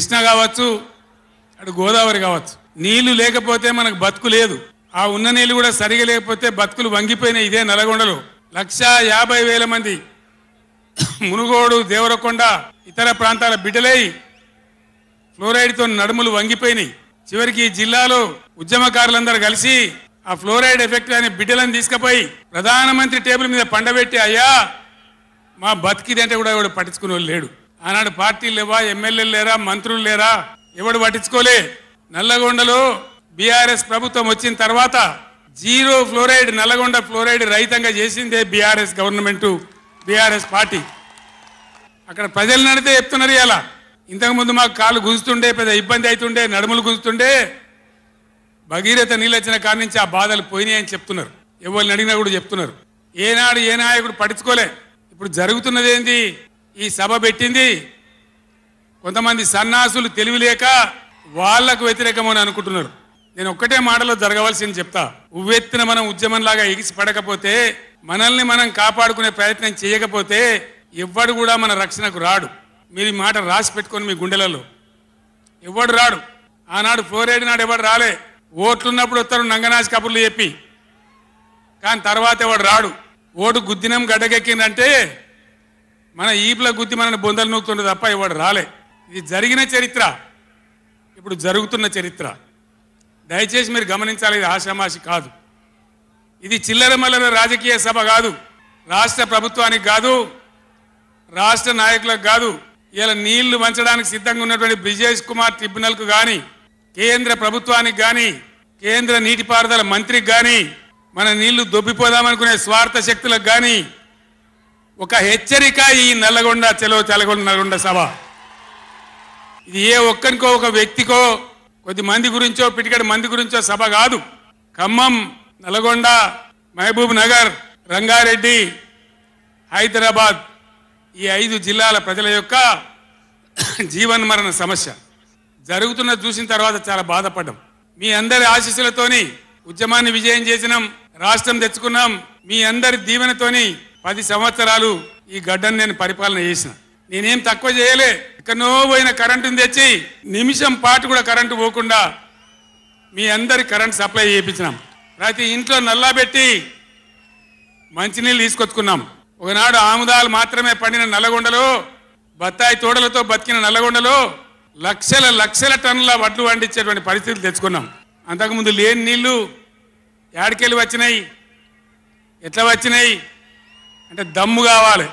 కృష్ణ కావచ్చు, అటు గోదావరి కావచ్చు. నీళ్లు లేకపోతే మనకు బతుకు లేదు. ఆ ఉన్న నీళ్లు కూడా సరిగా లేకపోతే బతుకులు వంగిపోయినాయి. ఇదే నల్గొండలో 1,50,000 మంది మునుగోడు, దేవరకొండ, ఇతర ప్రాంతాల బిడ్డలై ఫ్లోరైడ్తో నడుములు వంగిపోయినాయి. చివరికి ఈ జిల్లాలో ఉద్యమకారులందరూ కలిసి ఆ ఫ్లోరైడ్ ఎఫెక్ట్ అనే బిడ్డలను తీసుకుపోయి ప్రధానమంత్రి టేబుల్ మీద పండబెట్టి, అయ్యా మా బతికిదంటే కూడా ఎవడు పట్టించుకునే వాళ్ళు లేడు. ఆనాడు పార్టీలు లేవా, ఎమ్మెల్యేలు లేరా, మంత్రులు లేరా, ఎవడు పట్టించుకోలే. నల్లగొండలో బీఆర్ఎస్ ప్రభుత్వం వచ్చిన తర్వాత జీరో ఫ్లోరైడ్, నల్లగొండ ఫ్లోరైడ్ రహితంగా చేసిందే బీఆర్ఎస్ గవర్నమెంట్, బీఆర్ఎస్ పార్టీ. అక్కడ ప్రజలు నడితే చెప్తున్నారు. ఇలా ఇంతకుముందు మాకు కాళ్ళు గుంజుతుండే, పెద్ద ఇబ్బంది అవుతుండే, నడుములు గుంజుతుండే, భగీరథ నీళ్ళు వచ్చిన కాడి నుంచి ఆ బాధలు పోయినాయని చెప్తున్నారు. ఎవరిని అడిగినా కూడా చెప్తున్నారు. ఏనాడు ఏ నాయకుడు పట్టించుకోలే. ఇప్పుడు జరుగుతున్నది ఏంది? ఈ సభ పెట్టింది కొంతమంది సన్నాసులు తెలివిలేక వాళ్లకు వ్యతిరేకమని అనుకుంటున్నారు. నేను ఒక్కటే మాటలో జరగవలసింది చెప్తా. ఉవ్వెత్తిన మనం ఉద్యమంలాగా ఎగిసి పడకపోతే, మనల్ని మనం కాపాడుకునే ప్రయత్నం చేయకపోతే ఎవ్వడు కూడా మన రక్షణకు రాడు. మీరు ఈ మాట రాసి పెట్టుకొని మీ గుండెలలో. ఎవ్వడు రాడు. ఆనాడు ఫ్లోరైడ్ నాడు ఎవడు రాలే. ఓట్లున్నప్పుడు వస్తారు నంగనాసి కబుర్లు చెప్పి, కానీ తర్వాత ఎవడు రాడు. ఓటు గుద్దినం గడ్డకెక్కిందంటే మన ఈపుల గుద్ది మనని బొందలు నూకుతుండే తప్ప ఎవడు రాలే. ఇది జరిగిన చరిత్ర, ఇప్పుడు జరుగుతున్న చరిత్ర. దయచేసి మీరు గమనించాలి. ఇది ఆషామాషి కాదు. ఇది చిల్లర మల్లర రాజకీయ సభ కాదు. రాష్ట్ర ప్రభుత్వానికి కాదు, రాష్ట్ర నాయకులకు కాదు. ఇలా నీళ్లు వంచడానికి సిద్ధంగా ఉన్నటువంటి బ్రిజేష్ కుమార్ ట్రిబ్యునల్కు కానీ, కేంద్ర ప్రభుత్వానికి కానీ, కేంద్ర నీటిపారుదల మంత్రికి కానీ, మన నీళ్లు దొబ్బిపోదామనుకునే స్వార్థ శక్తులకు కానీ ఒక హెచ్చరిక. ఈ నల్లగొండ చలో తెలగొండ నల్గొండ సభ ఇది ఏ ఒక్కరికో, ఒక వ్యక్తికో, కొద్ది మంది గురించో, పిటికడి మంది గురించో సభ కాదు. ఖమ్మం, నల్గొండ, మహబూబ్ నగర్, రంగారెడ్డి, హైదరాబాద్ ఈ 5 జిల్లాల ప్రజల యొక్క జీవన్మరణ సమస్య జరుగుతున్నది చూసిన తర్వాత చాలా బాధపడ్డాం. మీ అందరి ఆశీస్సులతోని ఉద్యమాన్ని విజయం చేసినాం, రాష్ట్రం తెచ్చుకున్నాం. మీ అందరి దీవెనతోని 10 సంవత్సరాలు ఈ గడ్డను నేను పరిపాలన చేసిన. నేనేం తక్కువ చేయలే. ఎక్కడో పోయిన కరెంటును తెచ్చి నిమిషం పాటు కూడా కరెంటు పోకుండా మీ అందరి కరెంట్ సప్లై చేయించినాం. ప్రతి ఇంట్లో నల్లా పెట్టి మంచినీళ్ళు తీసుకొచ్చుకున్నాం. ఒకనాడు ఆముదాలు మాత్రమే పండిన నల్లగొండలో, బత్తాయి తోడలతో బతికిన నల్లగొండలో లక్షల లక్షల టన్నుల వడ్లు వండించేటువంటి పరిస్థితులు తెచ్చుకున్నాం. అంతకుముందు లేని నీళ్లు యాడికెళ్ళి వచ్చినాయి, ఎట్లా వచ్చినాయి అంటే దమ్ము కావాలి.